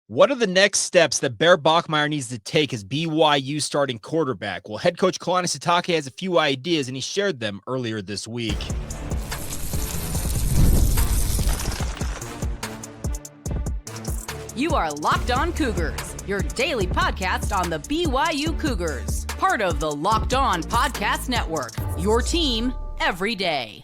What are the next steps that Bear Bachmeier needs to take as BYU starting quarterback? Well, head coach Kalani Sitake has a few ideas, and he shared them earlier this week. You are Locked On Cougars, your daily podcast on the BYU Cougars, part of the Locked On Podcast Network, your team every day.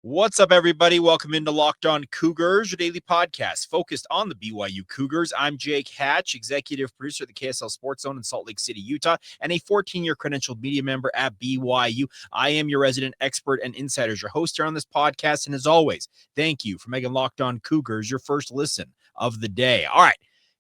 What's up, everybody? Welcome into Locked On Cougars, your daily podcast focused on the BYU Cougars. I'm Jake Hatch, executive producer of the KSL Sports Zone in Salt Lake City, Utah, and a 14-year credentialed media member at BYU. I am your resident expert and insider, your host here on this podcast, and as always, thank you for making Locked On Cougars your first listen of the day. All right.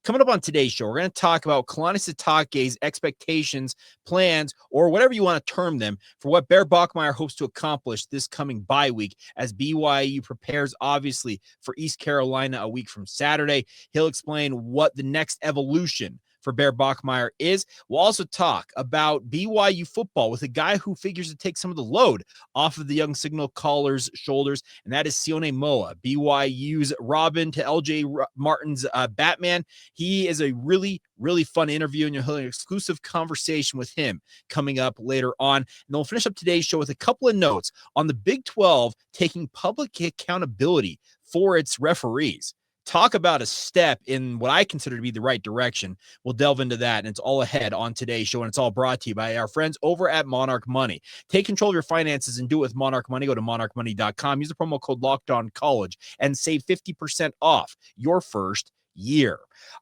Coming up on today's show, we're going to talk about Kalani Sitake's expectations, plans, or whatever you want to term them, for what Bear Bachmeier hopes to accomplish this coming bye week as BYU prepares, obviously, for East Carolina a week from Saturday. He'll explain what the next evolution for Bear Bachmeier is. We'll also talk about BYU football with a guy who figures to take some of the load off of the young signal caller's shoulders, and that is Sione Moa, BYU's Robin to LJ Martin's Batman. He is a really, really fun interview, and you'll have an exclusive conversation with him coming up later on. And then we'll finish up today's show with a couple of notes on the Big 12 taking public accountability for its referees. Talk about a step in what I consider to be the right direction. We'll delve into that, and it's all ahead on today's show, and it's all brought to you by our friends over at Monarch Money. Take control of your finances and do it with Monarch Money. Go to monarchmoney.com. Use the promo code LOCKEDONCollege and save 50% off your first year.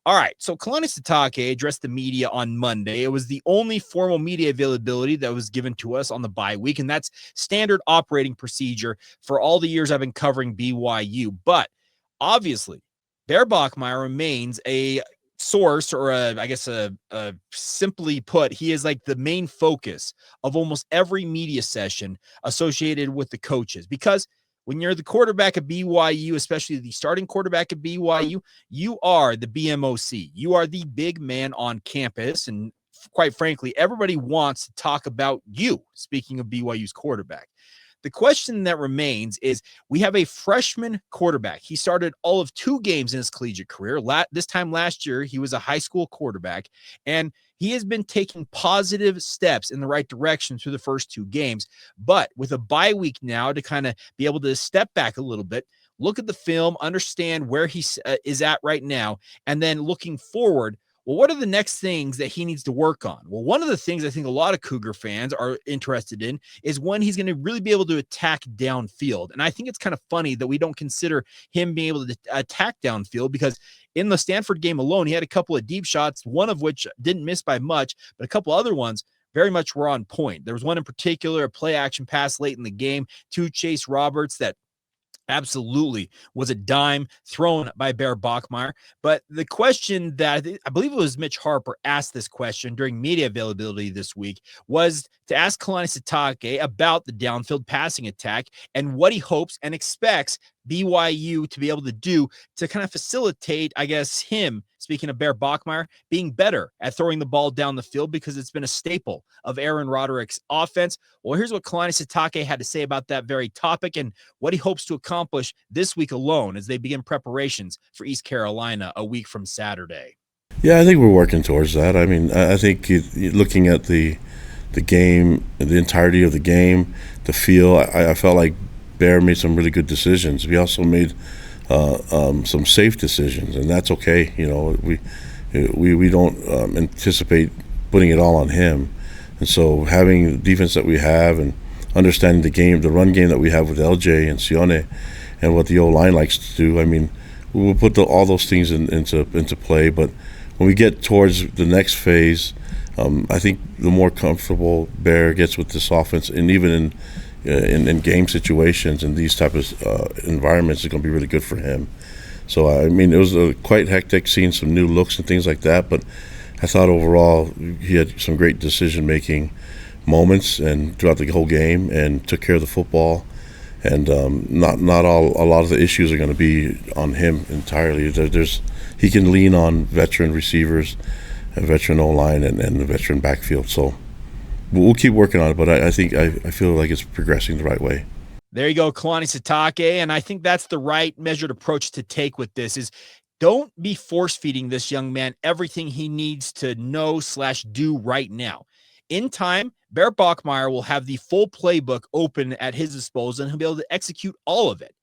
All right, so Kalani Sitake addressed the media on Monday. It was the only formal media availability that was given to us on the bye week, and that's standard operating procedure for all the years I've been covering BYU. But obviously, Bear Bachmeier remains a source, or simply put, he is like the main focus of almost every media session associated with the coaches. Because when you're the quarterback of BYU, especially the starting quarterback of BYU, you are the BMOC. You are the big man on campus. And quite frankly, everybody wants to talk about you, speaking of BYU's quarterback. The question that remains is, we have a freshman quarterback. He started all of 2 games in his collegiate career. This time last year, he was a high school quarterback, and he has been taking positive steps in the right direction through the first 2 games. But with a bye week now to kind of be able to step back a little bit, look at the film, understand where he is at right now, and then looking forward, well, what are the next things that he needs to work on? Well, one of the things I think a lot of Cougar fans are interested in is when he's going to really be able to attack downfield. And I think it's kind of funny that we don't consider him being able to attack downfield, because in the Stanford game alone, he had a couple of deep shots, one of which didn't miss by much, but a couple other ones very much were on point. There was one in particular, a play action pass late in the game to Chase Roberts that absolutely was a dime thrown by Bear Bachmeier. But the question that I believe it was Mitch Harper asked this question during media availability this week was to ask Kalani Sitake about the downfield passing attack and what he hopes and expects BYU to be able to do to kind of facilitate, I guess, him, speaking of Bear Bachmeier, being better at throwing the ball down the field, because it's been a staple of Aaron Roderick's offense. Well, here's what Kalani Sitake had to say about that very topic and what he hopes to accomplish this week alone as they begin preparations for East Carolina a week from Saturday. Yeah, I think we're working towards that. I mean, I think looking at the game, the entirety of the game, the feel, I felt like Bear made some really good decisions. We also made some safe decisions, and that's okay. You know, we don't anticipate putting it all on him. And so having the defense that we have and understanding the game, the run game that we have with LJ and Sione, and what the O-line likes to do, I mean, we'll put all those things into play. But when we get towards the next phase, I think the more comfortable Bear gets with this offense, and even in game situations and these type of environments, is going to be really good for him. So, I mean, it was quite hectic seeing some new looks and things like that, but I thought overall he had some great decision-making moments and throughout the whole game, and took care of the football. And not a lot of the issues are going to be on him entirely. He can lean on veteran receivers, a veteran O-line, and the veteran backfield. So we'll keep working on it, but I think I feel like it's progressing the right way. There you go, Kalani Sitake, and I think that's the right measured approach to take with this is Don't be force-feeding this young man everything he needs to know/do right now. In time, Bear Bachmeier will have the full playbook open at his disposal, and he'll be able to execute all of it.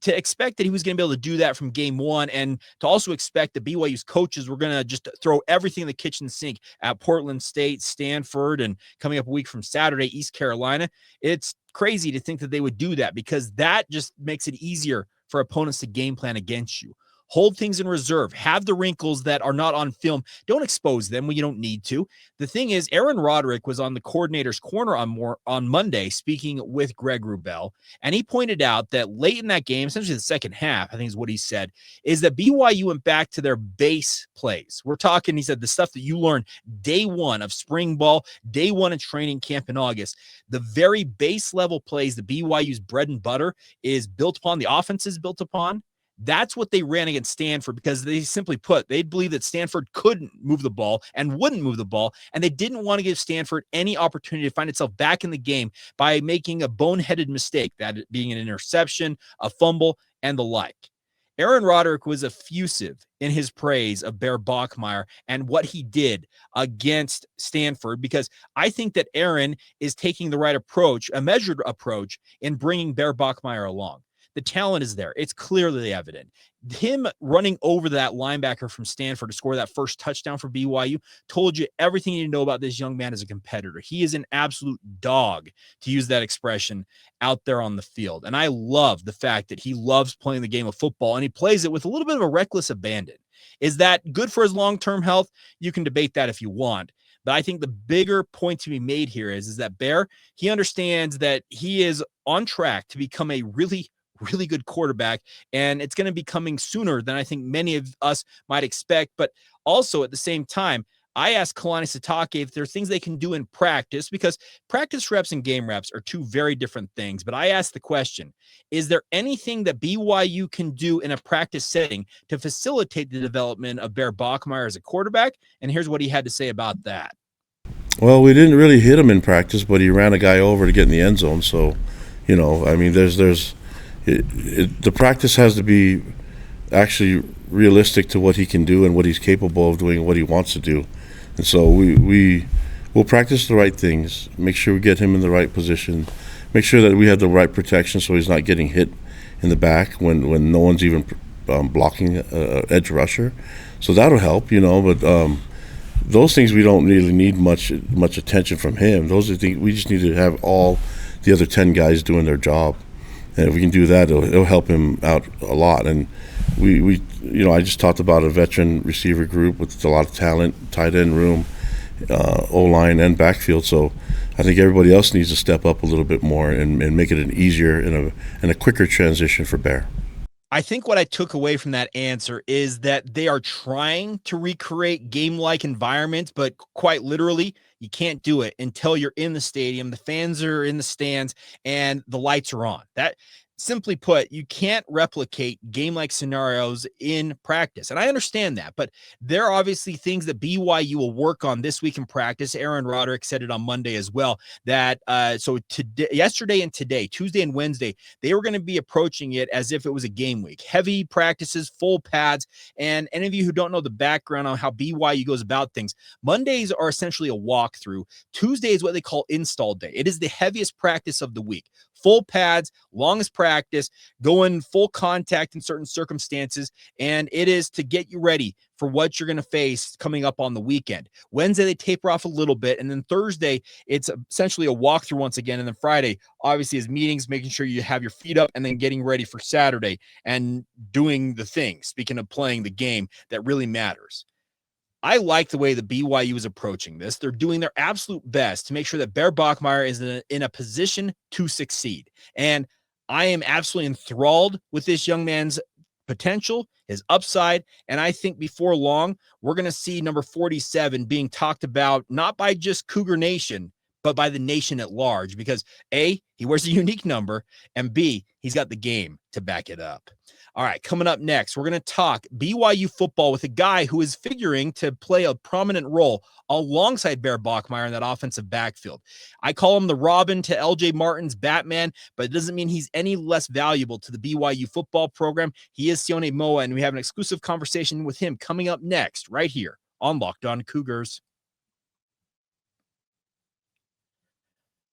To expect that he was going to be able to do that from game one, and to also expect that BYU's coaches were going to just throw everything in the kitchen sink at Portland State, Stanford, and coming up a week from Saturday, East Carolina, it's crazy to think that they would do that, because that just makes it easier for opponents to game plan against you. Hold things in reserve. Have the wrinkles that are not on film. Don't expose them when you don't need to. The thing is, Aaron Roderick was on the coordinator's corner on Monday speaking with Greg Wrubell, and he pointed out that late in that game, essentially the second half, I think is what he said, is that BYU went back to their base plays. We're talking, he said, the stuff that you learn day one of spring ball, day one of training camp in August. The very base level plays that BYU's bread and butter is built upon, the offense is built upon. That's what they ran against Stanford, because they simply put, they believed that Stanford couldn't move the ball and wouldn't move the ball, and they didn't want to give Stanford any opportunity to find itself back in the game by making a boneheaded mistake, that being an interception, a fumble, and the like. Aaron Roderick was effusive in his praise of Bear Bachmeier and what he did against Stanford, because I think that Aaron is taking the right approach, a measured approach, in bringing Bear Bachmeier along. The talent is there. It's clearly evident. Him running over that linebacker from Stanford to score that first touchdown for BYU told you everything you need to know about this young man as a competitor. He is an absolute dog, to use that expression, out there on the field. And I love the fact that he loves playing the game of football, and he plays it with a little bit of a reckless abandon. Is that good for his long-term health? You can debate that if you want. But I think the bigger point to be made here is that Bear, he understands that he is on track to become a really good quarterback, and it's going to be coming sooner than I think many of us might expect. But also at the same time, I asked Kalani Sitake if there are things they can do in practice, because practice reps and game reps are two very different things. But I asked the question, is there anything that BYU can do in a practice setting to facilitate the development of Bear Bachmeier as a quarterback? And here's what he had to say about that. Well, we didn't really hit him in practice, but he ran a guy over to get in the end zone. So, I mean, the practice has to be actually realistic to what he can do and what he's capable of doing, what he wants to do. And so we'll practice the right things, make sure we get him in the right position, make sure that we have the right protection so he's not getting hit in the back when no one's even blocking edge rusher. So that'll help, but those things we don't really need much attention from him. Those are things we just need to have all the other 10 guys doing their job. And if we can do that, it'll help him out a lot. And I just talked about a veteran receiver group with a lot of talent, tight end room, O-line and backfield. So I think everybody else needs to step up a little bit more and make it an easier and a quicker transition for Bear. I think what I took away from that answer is that they are trying to recreate game-like environments, but quite literally, you can't do it until you're in the stadium, the fans are in the stands, and the lights are on. That, simply put, you can't replicate game-like scenarios in practice. And I understand that, but there are obviously things that BYU will work on this week in practice. Aaron Roderick said it on Monday as well, that so today, yesterday and today, Tuesday and Wednesday, they were going to be approaching it as if it was a game week. Heavy practices, full pads, and any of you who don't know the background on how BYU goes about things, Mondays are essentially a walkthrough. Tuesday is what they call install day. It is the heaviest practice of the week. Full pads, longest practice, going full contact in certain circumstances, and it is to get you ready for what you're going to face coming up on the weekend. Wednesday, they taper off a little bit, and then Thursday, it's essentially a walkthrough once again, and then Friday, obviously, is meetings, making sure you have your feet up, and then getting ready for Saturday and doing the thing, speaking of playing the game, that really matters. I like the way the BYU is approaching this. They're doing their absolute best to make sure that Bear Bachmeier is in a position to succeed. And I am absolutely enthralled with this young man's potential, his upside. And I think before long, we're going to see number 47 being talked about, not by just Cougar Nation, but by the nation at large, because A, he wears a unique number, and B, he's got the game to back it up. All right, coming up next, we're going to talk BYU football with a guy who is figuring to play a prominent role alongside Bear Bachmeier in that offensive backfield. I call him the Robin to LJ Martin's Batman, but it doesn't mean he's any less valuable to the BYU football program. He is Sione Moa, and we have an exclusive conversation with him coming up next right here on Locked On Cougars.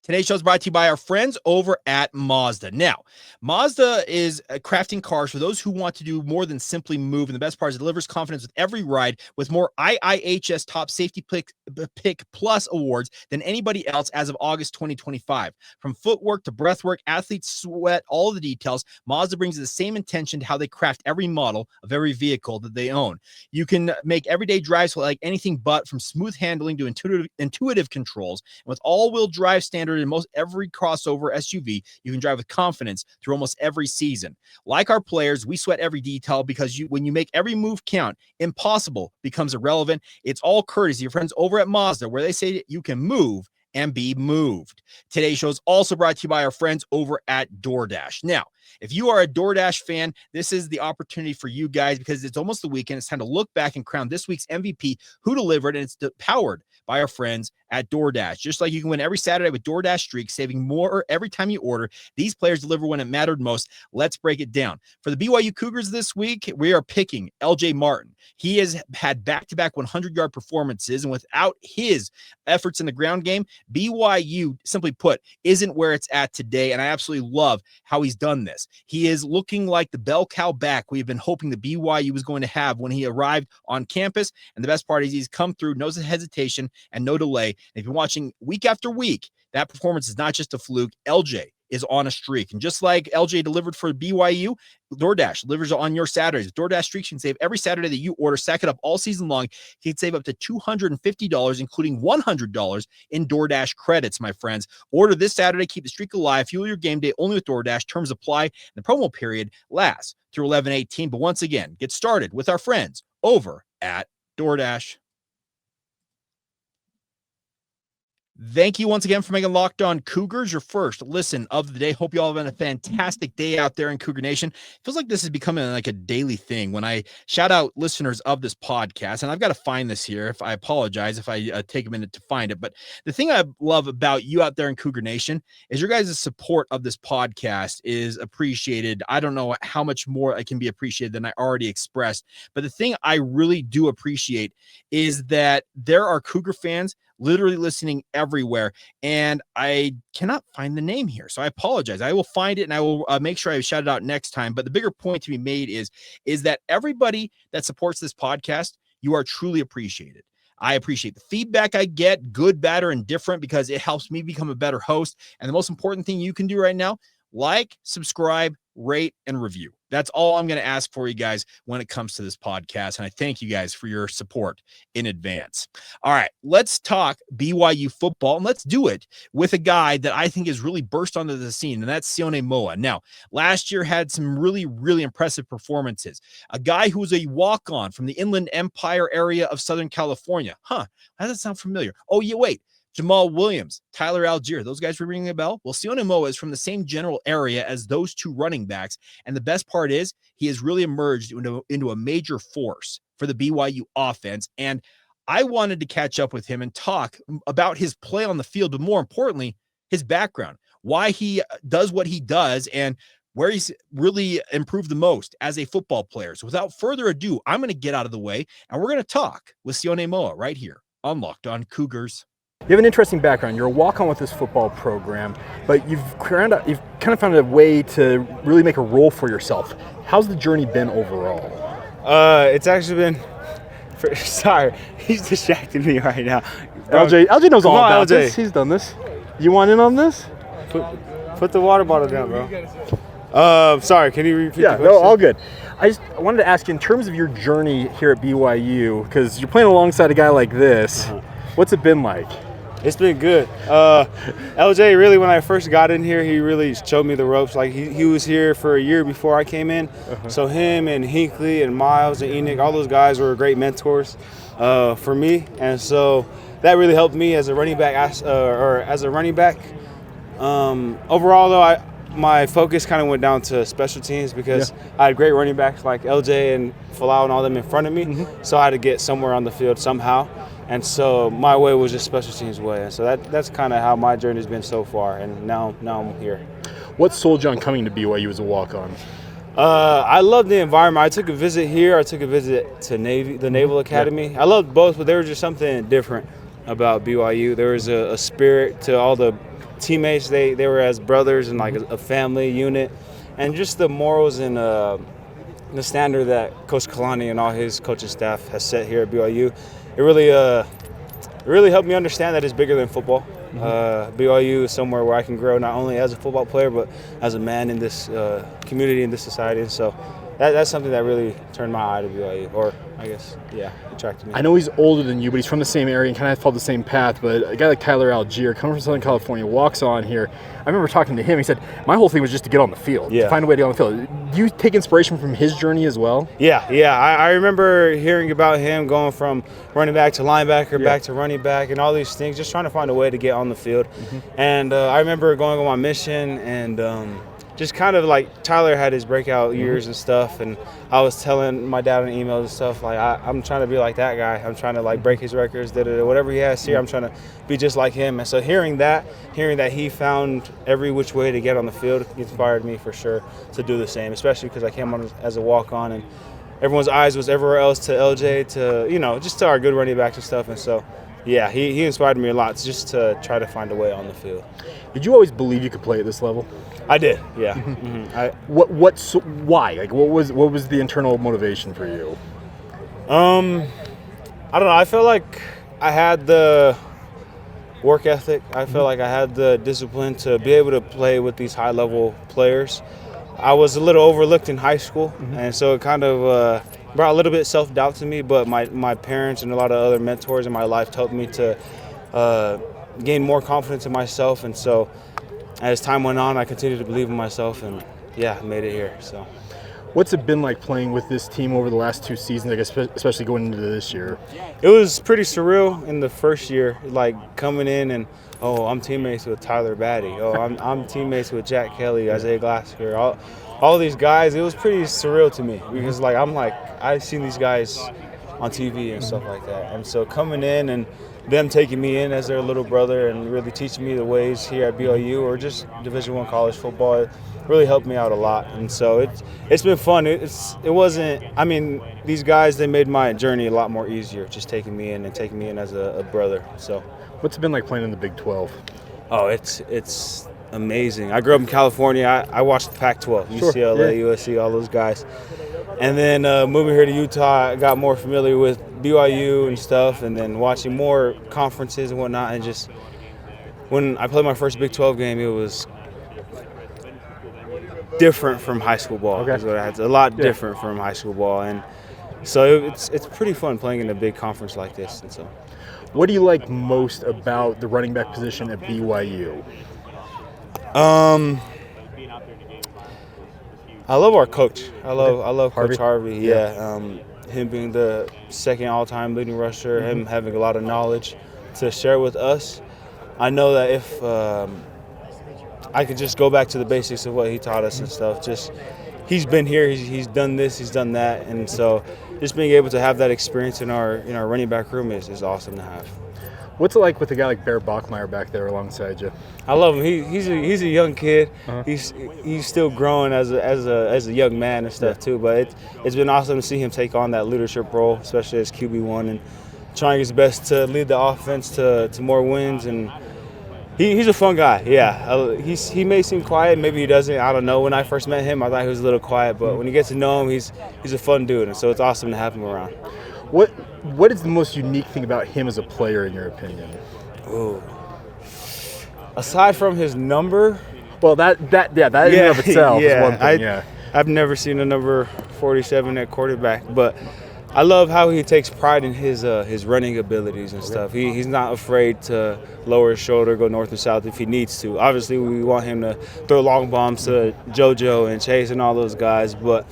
Today's show is brought to you by our friends over at Mazda. Now, Mazda is crafting cars for those who want to do more than simply move. And the best part is it delivers confidence with every ride with more IIHS Top Safety Pick Plus awards than anybody else as of August 2025. From footwork to breathwork, athletes sweat all of the details. Mazda brings the same intention to how they craft every model of every vehicle that they own. You can make everyday drives like anything but, from smooth handling to intuitive controls. And with all-wheel drive standard in most every crossover SUV, you can drive with confidence through almost every season. Like our players, we sweat every detail because when you make every move count, impossible becomes irrelevant. It's all courtesy of your friends over at Mazda, where they say you can move and be moved. Today's show is also brought to you by our friends over at DoorDash. Now, if you are a DoorDash fan, this is the opportunity for you guys because it's almost the weekend. It's time to look back and crown this week's MVP who delivered, and it's powered by our friends at DoorDash. Just like you can win every Saturday with DoorDash Streak, saving more every time you order, these players deliver when it mattered most. Let's break it down. For the BYU Cougars this week, we are picking LJ Martin. He has had back-to-back 100-yard performances, and without his efforts in the ground game, BYU, simply put, isn't where it's at today, and I absolutely love how he's done this. He is looking like the bell cow back we've been hoping the BYU was going to have when he arrived on campus, and the best part is he's come through, no hesitation and no delay. And if you're watching week after week, that performance is not just a fluke. LJ is on a streak. And just like LJ delivered for BYU, DoorDash delivers on your Saturdays. DoorDash Streaks, you can save every Saturday that you order. Stack it up all season long. You can save up to $250, including $100 in DoorDash credits, my friends. Order this Saturday. Keep the streak alive. Fuel your game day only with DoorDash. Terms apply. And the promo period lasts through 11/18. But once again, get started with our friends over at DoorDash. Thank you once again for making Locked On Cougars your first listen of the day. Hope you all have had a fantastic day out there in Cougar Nation. Feels like this is becoming like a daily thing when I shout out listeners of this podcast, and I've got to find this here. If I apologize if I take a minute to find it, but the thing I love about you out there in Cougar Nation is your guys' support of this podcast is appreciated. I don't know how much more it can be appreciated than I already expressed, but the thing I really do appreciate is that there are Cougar fans literally listening everywhere, and I cannot find the name here, so I apologize. I will find it, and I will make sure I shout it out next time. But the bigger point to be made is that everybody that supports this podcast, you are truly appreciated. I appreciate the feedback I get, good, bad, or indifferent, because it helps me become a better host. And the most important thing you can do right now, like, subscribe, rate, and review. That's all I'm going to ask for you guys when it comes to this podcast. And I thank you guys for your support in advance. All right, let's talk BYU football, and let's do it with a guy that I think has really burst onto the scene, and that's Sione Moa. Now, last year had some really, really impressive performances. A guy who was a walk-on from the Inland Empire area of Southern California. How does that sound familiar? Oh, yeah, wait. Jamal Williams, Tyler Algier, those guys were ringing a bell? Well, Sione Moa is from the same general area as those two running backs, and the best part is he has really emerged into a major force for the BYU offense, and I wanted to catch up with him and talk about his play on the field, but more importantly, his background, why he does what he does, and where he's really improved the most as a football player. So without further ado, I'm going to get out of the way, and we're going to talk with Sione Moa right here on Locked On Cougars. You have an interesting background. You're a walk-on with this football program, but you've kind of found a way to really make a role for yourself. How's the journey been overall? It's actually been. Sorry, he's distracting me right now. LJ knows all about LJ. this. He's done this. You want in on this? Put the water bottle down, bro. Sorry, can you repeat the question? No, all good. I wanted to ask you, in terms of your journey here at BYU, because you're playing alongside a guy like this, what's it been like? It's been good. LJ, really, when I first got in here, he really showed me the ropes. Like, he was here for a year before I came in. So him and Hinckley and Miles and Enoch, all those guys were great mentors for me. And so that really helped me as a running back. Overall, though, my focus kind of went down to special teams because I had great running backs like LJ and Falau and all them in front of me. So I had to get somewhere on the field somehow. And so my way was just special teams way. And so that's kind of how my journey has been so far. And now I'm here. What sold you on coming to BYU as a walk-on? I love the environment. I took a visit here. I took a visit to the Naval Academy. I loved both, but there was just something different about BYU. There was a spirit to all the teammates. They were as brothers and like a family unit. And just the morals and the standard that Coach Kalani and all his coaching staff has set here at BYU, it really helped me understand that it's bigger than football. BYU is somewhere where I can grow not only as a football player but as a man in this community, in this society. And so that's something that really turned my eye to BYU, or I guess, attracted me. I know he's older than you, but he's from the same area and kind of followed the same path. But a guy like Tyler Algier, coming from Southern California, walks on here. I remember talking to him. He said, my whole thing was just to get on the field, to find a way to get on the field. Do you take inspiration from his journey as well? Yeah. I remember hearing about him going from running back to linebacker, back to running back, and all these things, just trying to find a way to get on the field. And I remember going on my mission and just kind of like Tyler had his breakout years and stuff, and I was telling my dad in emails and stuff, like I'm trying to be like that guy. I'm trying to like break his records, whatever he has here, I'm trying to be just like him. And so hearing that he found every which way to get on the field inspired me for sure to do the same, especially because I came on as a walk-on and everyone's eyes was everywhere else to LJ, to just to our good running backs and stuff. And so he inspired me a lot just to try to find a way on the field. Did you always believe you could play at this level? I did, yeah. Why? Like, what was the internal motivation for you? I don't know. I felt like I had the work ethic. I felt like I had the discipline to be able to play with these high-level players. I was a little overlooked in high school, and so it kind of brought a little bit of self-doubt to me, but my parents and a lot of other mentors in my life helped me to gain more confidence in myself. And so as time went on, I continued to believe in myself and, made it here. So, what's it been like playing with this team over the last 2 seasons, I guess, especially going into this year? It was pretty surreal in the first year, like coming in and, I'm teammates with Tyler Batty. I'm teammates with Jack Kelly, Isaiah Glasgow, all these guys. It was pretty surreal to me because, I've seen these guys on TV and stuff like that. And so coming in and them taking me in as their little brother and really teaching me the ways here at BYU or just Division I college football, it really helped me out a lot. And so it's been fun. These guys, they made my journey a lot more easier, just taking me in as a brother. So, what's it been like playing in the Big 12? Oh, it's amazing. I grew up in California. I watched the Pac-12, UCLA, USC, all those guys. And then moving here to Utah, I got more familiar with BYU and stuff, and then watching more conferences and whatnot. And just when I played my first Big 12 game, it was different from high school ball. Okay. Is what I had to, a lot different from high school ball. And so it's pretty fun playing in a big conference like this. And so, what do you like most about the running back position at BYU? I love our coach. I love Harvey? Coach Harvey. Yeah. Him being the second all-time leading rusher, him having a lot of knowledge to share with us. I know that if I could just go back to the basics of what he taught us and stuff, just he's been here, he's done this, he's done that, and so just being able to have that experience in our running back room is awesome to have. What's it like with a guy like Bear Bachmeier back there alongside you? I love him. He's a young kid. He's still growing as a young man and stuff too. But it's been awesome to see him take on that leadership role, especially as QB1, and trying his best to lead the offense to more wins. And he's a fun guy. Yeah, he may seem quiet, maybe he doesn't. I don't know. When I first met him, I thought he was a little quiet, but when you get to know him, he's a fun dude, and so it's awesome to have him around. What is the most unique thing about him as a player, in your opinion? Ooh. Aside from his number. Well, that in and of itself is one thing. I've never seen a number 47 at quarterback, but I love how he takes pride in his running abilities and stuff. He's not afraid to lower his shoulder, go north and south if he needs to. Obviously, we want him to throw long bombs to JoJo and Chase and all those guys, but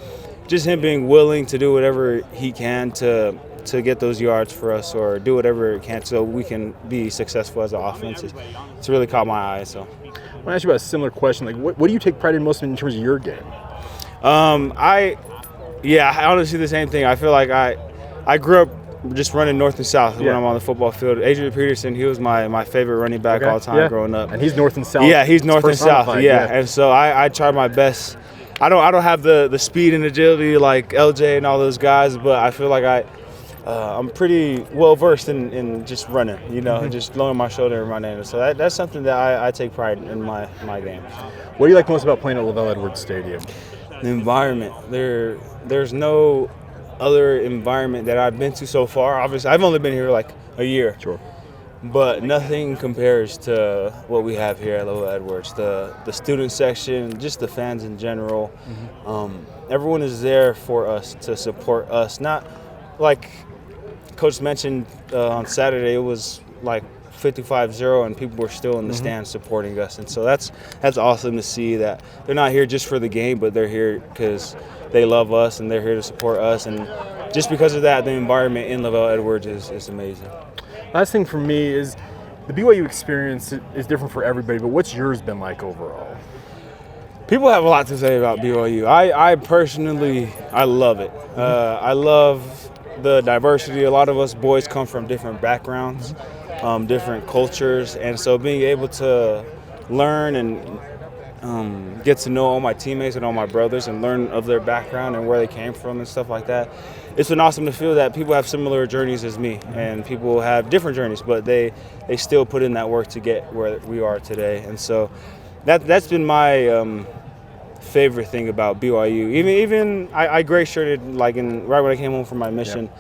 just him being willing to do whatever he can to to get those yards for us or do whatever it can so we can be successful as an offense. It's really caught my eye. So I want to ask you about a similar question. Like, what do you take pride in most in terms of your game? I honestly the same thing. I feel like I grew up just running north and south when I'm on the football field. Adrian Peterson, he was my favorite running back all time growing up. And he's north and south. Yeah, he's north and south. And so I try my best. I don't have the speed and agility like LJ and all those guys, but I feel like I'm pretty well versed in just running, just lowering my shoulder and running. So that's something that I take pride in my game. What do you like most about playing at Lavelle Edwards Stadium? The environment. There's no other environment that I've been to so far. Obviously, I've only been here like a year. Sure. But nothing compares to what we have here at Lavelle Edwards. The student section, just the fans in general. Everyone is there for us to support us. Not like Coach mentioned on Saturday, it was like 55-0 and people were still in the stands supporting us. And so that's awesome to see that they're not here just for the game, but they're here because they love us and they're here to support us. And just because of that, the environment in Lavelle Edwards is amazing. Last thing for me is the BYU experience is different for everybody, but what's yours been like overall? People have a lot to say about BYU. I personally, I love it. I love the diversity. A lot of us boys come from different backgrounds, different cultures, and so being able to learn and get to know all my teammates and all my brothers and learn of their background and where they came from and stuff like that. It's been awesome to feel that people have similar journeys as me, and people have different journeys, but they still put in that work to get where we are today. And so that's been my favorite thing about BYU. Even I gray shirted right when I came home from my mission. Yep.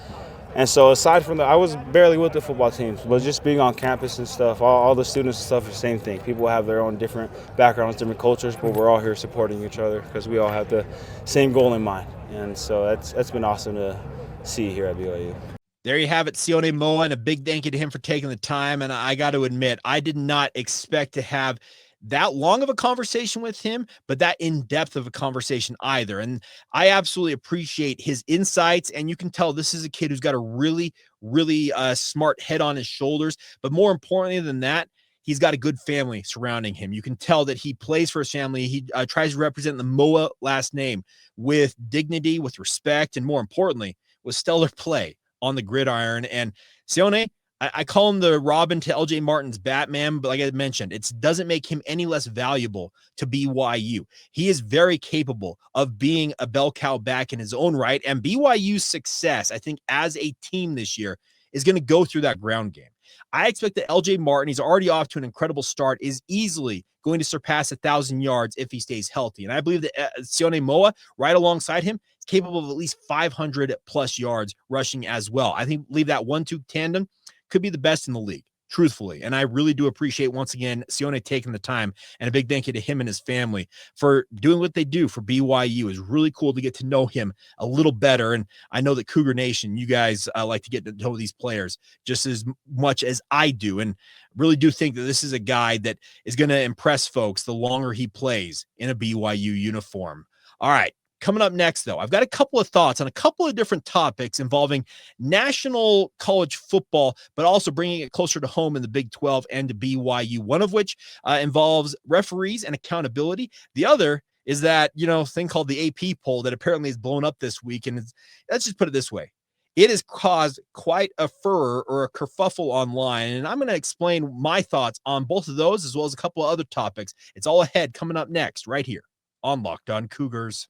And so aside from that, I was barely with the football teams, but just being on campus and stuff, all the students and stuff are the same thing. People have their own different backgrounds, different cultures, but we're all here supporting each other because we all have the same goal in mind. And so that's been awesome to see here at BYU. There you have it, Sione Moa, and a big thank you to him for taking the time. And I got to admit, I did not expect to have that long of a conversation with him, but that in-depth of a conversation either. And I absolutely appreciate his insights. And you can tell this is a kid who's got a really, really smart head on his shoulders. But more importantly than that, he's got a good family surrounding him. You can tell that he plays for his family. He tries to represent the Moa last name with dignity, with respect, and more importantly, with stellar play on the gridiron. And Sione, I call him the Robin to LJ Martin's Batman, but like I mentioned, it doesn't make him any less valuable to BYU. He is very capable of being a bell cow back in his own right, and BYU's success, I think, as a team this year is going to go through that ground game. I expect that LJ Martin, he's already off to an incredible start, is easily going to surpass 1,000 yards if he stays healthy. And I believe that Sione Moa, right alongside him, is capable of at least 500-plus yards rushing as well. I believe that 1-2 tandem could be the best in the league, truthfully. And I really do appreciate, once again, Sione taking the time, and a big thank you to him and his family for doing what they do for BYU. It's really cool to get to know him a little better. And I know that Cougar Nation, you guys like to get to know these players just as much as I do. And really do think that this is a guy that is going to impress folks the longer he plays in a BYU uniform. All right. Coming up next, though, I've got a couple of thoughts on a couple of different topics involving national college football, but also bringing it closer to home in the Big 12 and to BYU, one of which involves referees and accountability. The other is that, thing called the AP poll that apparently is blown up this week. And let's just put it this way. It has caused quite a furor or a kerfuffle online, and I'm going to explain my thoughts on both of those as well as a couple of other topics. It's all ahead coming up next right here on Locked On Cougars.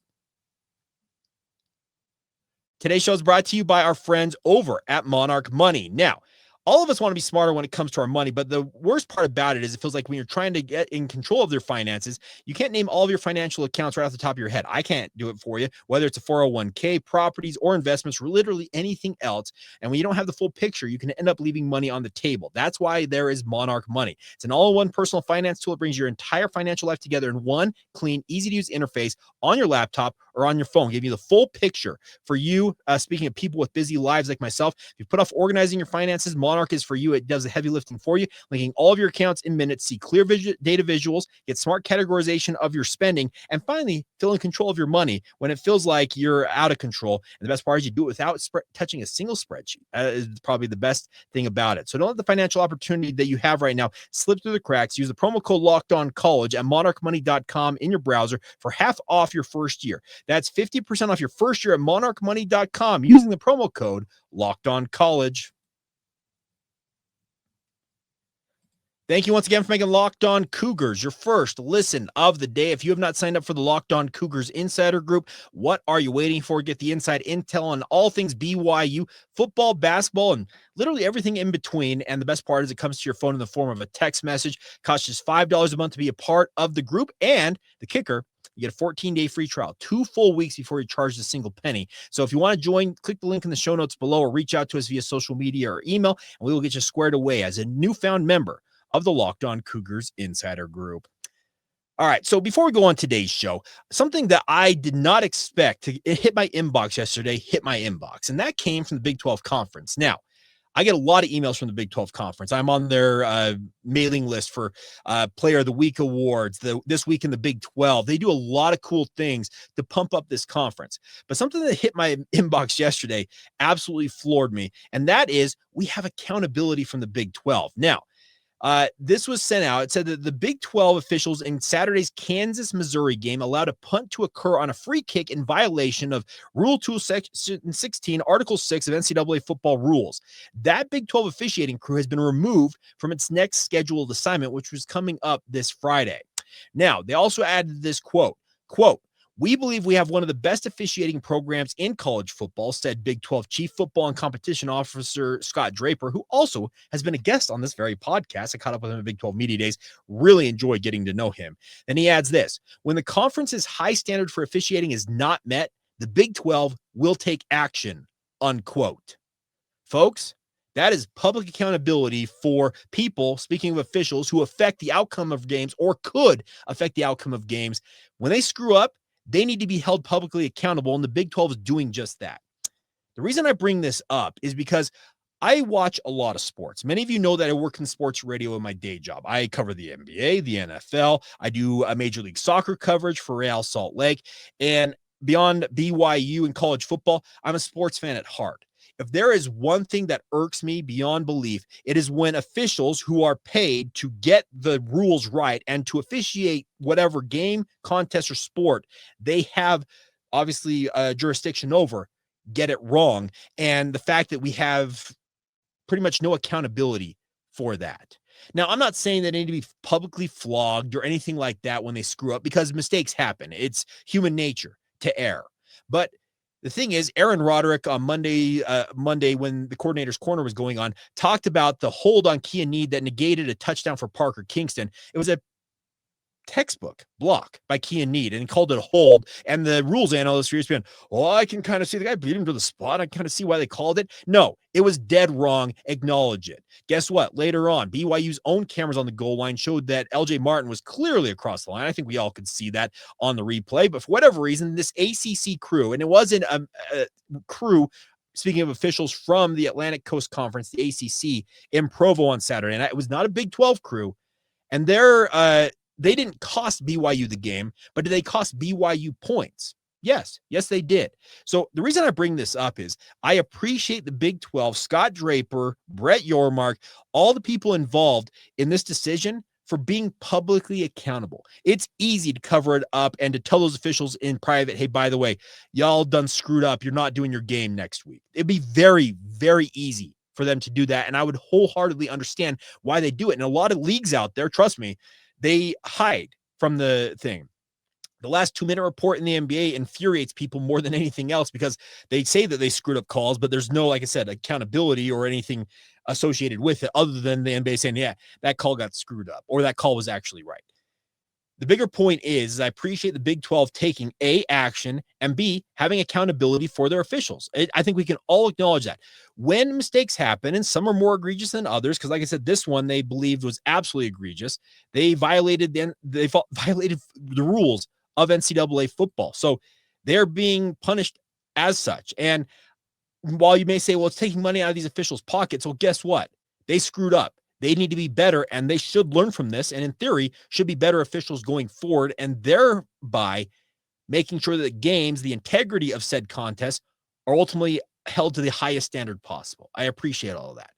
Today's show is brought to you by our friends over at Monarch Money. Now, all of us want to be smarter when it comes to our money, but the worst part about it is it feels like when you're trying to get in control of your finances, you can't name all of your financial accounts right off the top of your head. I can't do it for you, whether it's a 401k, properties, or investments, or literally anything else. And when you don't have the full picture, you can end up leaving money on the table. That's why there is Monarch Money. It's an all-in-one personal finance tool that brings your entire financial life together in one clean, easy-to-use interface on your laptop or on your phone, give you the full picture for you. Speaking of people with busy lives like myself, if you put off organizing your finances, Monarch is for you. It does the heavy lifting for you, linking all of your accounts in minutes, see clear data visuals, get smart categorization of your spending, and finally feel in control of your money when it feels like you're out of control. And the best part is you do it without touching a single spreadsheet. Is probably the best thing about it. So don't let the financial opportunity that you have right now slip through the cracks. Use the promo code LOCKEDONCollege at monarchmoney.com in your browser for half off your first year. That's 50% off your first year at monarchmoney.com using the promo code LOCKEDONCollege. Thank you once again for making Locked On Cougars your first listen of the day. If you have not signed up for the Locked On Cougars Insider Group, what are you waiting for? Get the inside intel on all things BYU, football, basketball, and literally everything in between. And the best part is it comes to your phone in the form of a text message. Costs just $5 a month to be a part of the group. And the kicker, you get a 14-day free trial, 2 full weeks before you're charged a single penny. So if you want to join, click the link in the show notes below or reach out to us via social media or email, and we will get you squared away as a newfound member of the Locked On Cougars Insider Group. All right, so before we go on today's show, something that I did not expect to hit my inbox yesterday hit my inbox, and that came from the Big 12 Conference. Now, I get a lot of emails from the Big 12 Conference. I'm on their mailing list for Player of the Week awards, this week in the Big 12. They do a lot of cool things to pump up this conference. But something that hit my inbox yesterday absolutely floored me, and that is we have accountability from the Big 12. Now, this was sent out. It said that the Big 12 officials in Saturday's Kansas-Missouri game allowed a punt to occur on a free kick in violation of Rule 2, Section 16, Article 6 of NCAA football rules. That Big 12 officiating crew has been removed from its next scheduled assignment, which was coming up this Friday. Now, they also added this quote, "We believe we have one of the best officiating programs in college football," said Big 12 Chief Football and Competition Officer Scott Draper, who also has been a guest on this very podcast. I caught up with him at Big 12 Media Days. Really enjoyed getting to know him. Then he adds this: "When the conference's high standard for officiating is not met, the Big 12 will take action," unquote. Folks, that is public accountability for people, speaking of officials, who affect the outcome of games or could affect the outcome of games. When they screw up, they need to be held publicly accountable, and the Big 12 is doing just that. The reason I bring this up is because I watch a lot of sports. Many of you know that I work in sports radio in my day job. I cover the NBA, the NFL. I do a Major League Soccer coverage for Real Salt Lake. And beyond BYU and college football, I'm a sports fan at heart. If there is one thing that irks me beyond belief, it is when officials who are paid to get the rules right and to officiate whatever game, contest, or sport they have obviously jurisdiction over, get it wrong. And the fact that we have pretty much no accountability for that. Now, I'm not saying that they need to be publicly flogged or anything like that when they screw up, because mistakes happen. It's human nature to err. But the thing is, Aaron Roderick on Monday, when the coordinator's corner was going on, talked about the hold on Kean Need that negated a touchdown for Parker Kingston. It was a textbook block by Kean Need, and he called it a hold. And the rules analyst for ESPN, I can kind of see the guy beat him to the spot. I kind of see why they called it. No, it was dead wrong. Acknowledge it. Guess what? Later on, BYU's own cameras on the goal line showed that LJ Martin was clearly across the line. I think we all could see that on the replay. But for whatever reason, this ACC crew, and it wasn't a crew, speaking of officials from the Atlantic Coast Conference, the ACC, in Provo on Saturday night, it was not a Big 12 crew. And they didn't cost BYU the game, but did they cost BYU points? Yes, they did. So the reason I bring this up is I appreciate the Big 12, Scott Draper, Brett Yormark, all the people involved in this decision for being publicly accountable. It's easy to cover it up and to tell those officials in private, hey, by the way, y'all done screwed up. You're not doing your game next week. It'd be very, very easy for them to do that. And I would wholeheartedly understand why they do it. And a lot of leagues out there, trust me, they hide from the thing. The last 2-minute report in the NBA infuriates people more than anything else, because they say that they screwed up calls, but there's no, like I said, accountability or anything associated with it other than the NBA saying, yeah, that call got screwed up or that call was actually right. The bigger point is I appreciate the Big 12 taking A, action, and B, having accountability for their officials. I think we can all acknowledge that. When mistakes happen, and some are more egregious than others, because like I said, this one they believed was absolutely egregious. They violated the rules of NCAA football. So they're being punished as such. And while you may say, well, it's taking money out of these officials' pockets, well, guess what? They screwed up. They need to be better, and they should learn from this, and in theory, should be better officials going forward, and thereby making sure that the games, the integrity of said contests, are ultimately held to the highest standard possible. I appreciate all of that.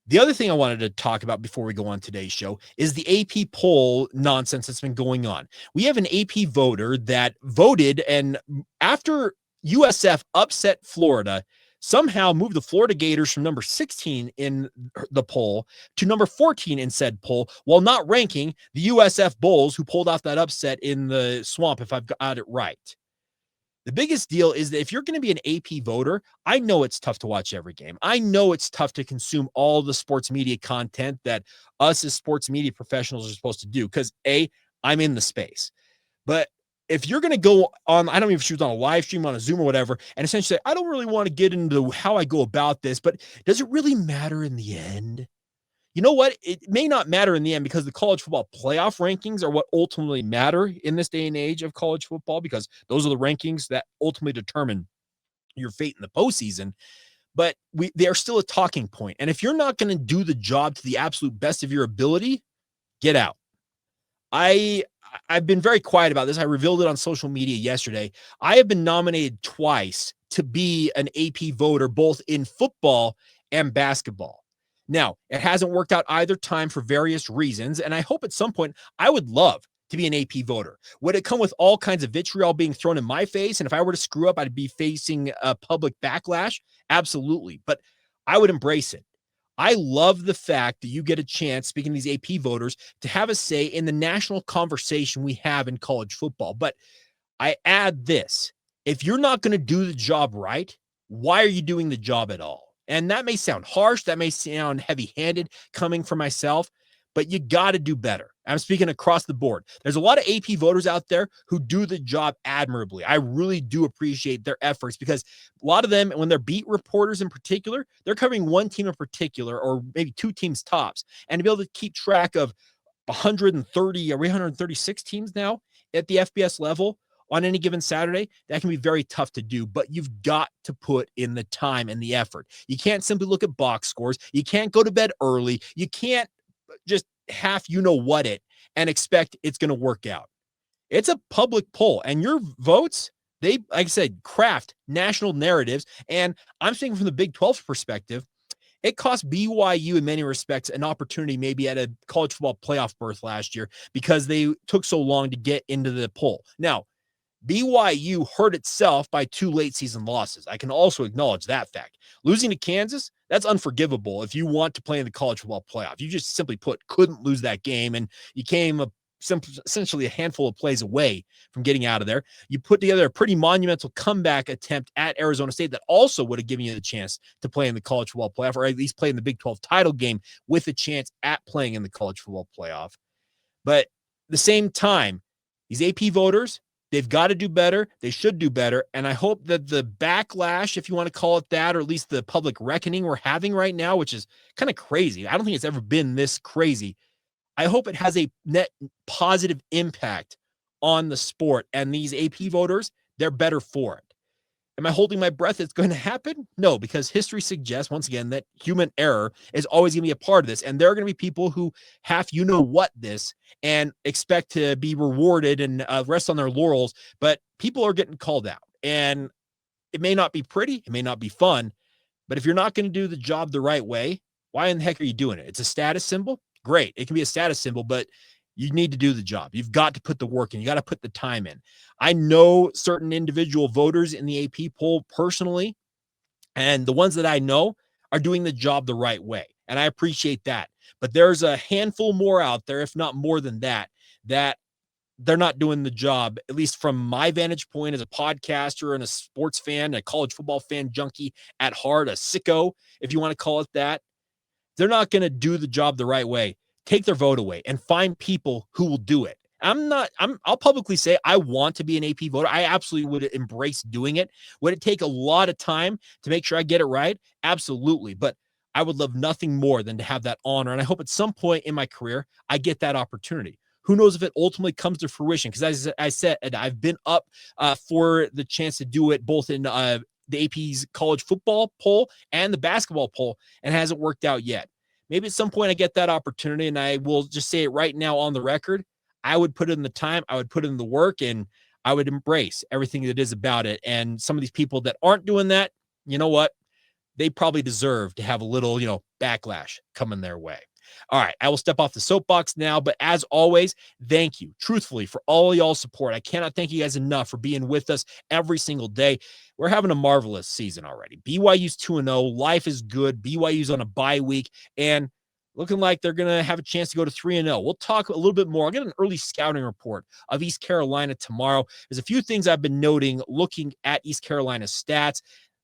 The other thing I wanted to talk about before we go on today's show is the AP poll nonsense that's been going on. We have an AP voter that voted, and after USF upset Florida, somehow moved the Florida Gators from number 16 in the poll to number 14 in said poll, while not ranking the USF Bulls, who pulled off that upset in the swamp, if I've got it right. The biggest deal is that if you're going to be an AP voter, I know it's tough to watch every game. I know it's tough to consume all the sports media content that us as sports media professionals are supposed to do because, A, I'm in the space. But if you're going to go on, I don't even if she was on a live stream, on a Zoom or whatever, and essentially say, I don't really want to get into how I go about this, but does it really matter in the end? You know what? It may not matter in the end because the college football playoff rankings are what ultimately matter in this day and age of college football, because those are the rankings that ultimately determine your fate in the postseason. But they are still a talking point. And if you're not going to do the job to the absolute best of your ability, get out. I've been very quiet about this. I revealed it on social media yesterday. I have been nominated twice to be an AP voter, both in football and basketball. Now, it hasn't worked out either time for various reasons, and I hope at some point I would love to be an AP voter. Would it come with all kinds of vitriol being thrown in my face? And if I were to screw up, I'd be facing a public backlash? Absolutely. But I would embrace it. I love the fact that you get a chance, speaking of these AP voters, to have a say in the national conversation we have in college football. But I add this: if you're not going to do the job right, why are you doing the job at all? And that may sound harsh, that may sound heavy-handed coming from myself, but you got to do better. I'm speaking across the board. There's a lot of AP voters out there who do the job admirably. I really do appreciate their efforts, because a lot of them, when they're beat reporters in particular, they're covering one team in particular, or maybe two teams tops, and to be able to keep track of 130 or 136 teams now at the FBS level on any given Saturday, that can be very tough to do, but you've got to put in the time and the effort. You can't simply look at box scores. You can't go to bed early. You can't just half what it and expect it's going to work out. It's a public poll, and your votes, they, like I said, craft national narratives. And I'm speaking from the Big 12 perspective. It cost BYU in many respects an opportunity maybe at a college football playoff berth last year because they took so long to get into the poll. Now, BYU hurt itself by 2 late season losses. I can also acknowledge that fact. Losing to Kansas, that's unforgivable if you want to play in the college football playoff. You just simply put couldn't lose that game, and you came essentially a handful of plays away from getting out of there. You put together a pretty monumental comeback attempt at Arizona State that also would have given you the chance to play in the college football playoff, or at least play in the Big 12 title game with a chance at playing in the college football playoff. But at the same time, these AP voters, they've got to do better. They should do better. And I hope that the backlash, if you want to call it that, or at least the public reckoning we're having right now, which is kind of crazy. I don't think it's ever been this crazy. I hope it has a net positive impact on the sport. And these AP voters, they're better for it. Am I holding my breath it's going to happen? No, because history suggests, once again, that human error is always going to be a part of this. And there are going to be people who half this and expect to be rewarded and rest on their laurels, but people are getting called out. And it may not be pretty, it may not be fun, but if you're not going to do the job the right way, why in the heck are you doing it? It's a status symbol? Great. It can be a status symbol, but you need to do the job. You've got to put the work in. You got to put the time in. I know certain individual voters in the AP poll personally, and the ones that I know are doing the job the right way. And I appreciate that. But there's a handful more out there, if not more than that, that they're not doing the job, at least from my vantage point as a podcaster and a sports fan, a college football fan junkie at heart, a sicko, if you want to call it that. They're not going to do the job the right way. Take their vote away and find people who will do it. I'll publicly say I want to be an AP voter. I absolutely would embrace doing it. Would it take a lot of time to make sure I get it right? Absolutely. But I would love nothing more than to have that honor. And I hope at some point in my career, I get that opportunity. Who knows if it ultimately comes to fruition? Because as I said, I've been up for the chance to do it both in the AP's college football poll and the basketball poll, and it hasn't worked out yet. Maybe at some point I get that opportunity, and I will just say it right now on the record. I would put in the time, I would put in the work, and I would embrace everything that is about it. And some of these people that aren't doing that, you know what? They probably deserve to have a little, backlash coming their way. All right, I will step off the soapbox now, but as always, thank you, truthfully, for all y'all's support. I cannot thank you guys enough for being with us every single day. We're having a marvelous season already. BYU's 2-0. Life is good. BYU's on a bye week, and looking like they're going to have a chance to go to 3-0. We'll talk a little bit more. I'll get an early scouting report of East Carolina tomorrow. There's a few things I've been noting looking at East Carolina's stats.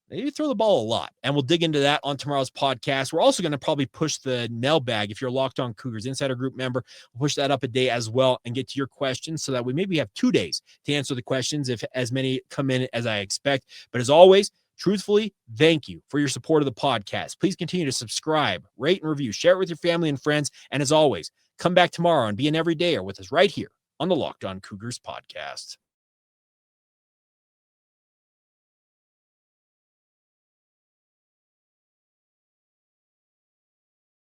They throw the ball a lot, and we'll dig into that on tomorrow's podcast. We're also going to probably push the mailbag. If you're a Locked On Cougars Insider Group member, we'll push that up a day as well and get to your questions so that we maybe have 2 days to answer the questions if as many come in as I expect. But as always, truthfully, thank you for your support of the podcast. Please continue to subscribe, rate, and review. Share it with your family and friends. And as always, come back tomorrow and be an everydayer with us right here on the Locked On Cougars podcast.